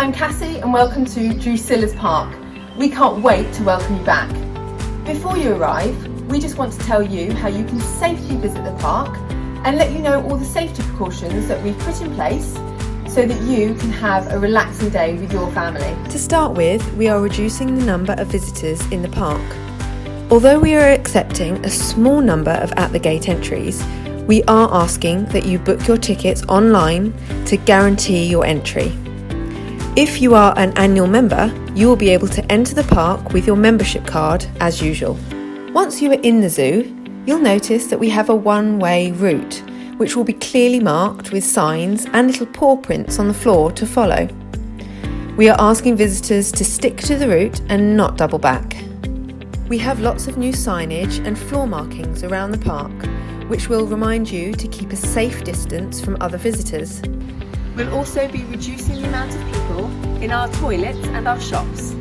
I'm Cassie and welcome to Drusillas Park. We can't wait to welcome you back. Before you arrive, we just want to tell you how you can safely visit the park and let you know all the safety precautions that we've put in place so that you can have a relaxing day with your family. To start with, we are reducing the number of visitors in the park. Although we are accepting a small number of at-the-gate entries, we are asking that you book your tickets online to guarantee your entry. If you are an annual member, you will be able to enter the park with your membership card as usual. Once you are in the zoo, you'll notice that we have a one-way route, which will be clearly marked with signs and little paw prints on the floor to follow. We are asking visitors to stick to the route and not double back. We have lots of new signage and floor markings around the park, which will remind you to keep a safe distance from other visitors. We'll also be reducing the amount of people in our toilets and our shops.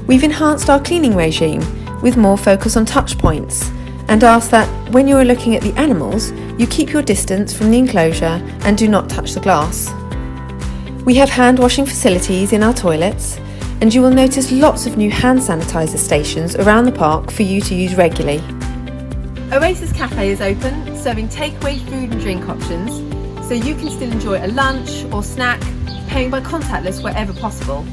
We've enhanced our cleaning regime with more focus on touch points and ask that when you are looking at the animals, you keep your distance from the enclosure and do not touch the glass. We have hand washing facilities in our toilets, and you will notice lots of new hand sanitizer stations around the park for you to use regularly. Oasis Cafe is open, serving takeaway food and drink options, so you can still enjoy a lunch or snack, paying by contactless wherever possible.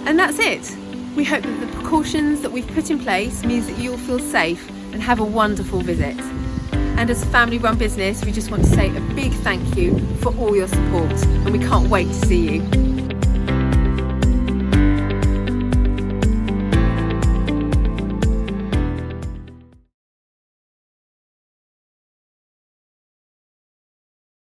And that's it. We hope that the precautions that we've put in place means that you'll feel safe and have a wonderful visit. And as a family-run business, we just want to say a big thank you for all your support, and we can't wait to see you.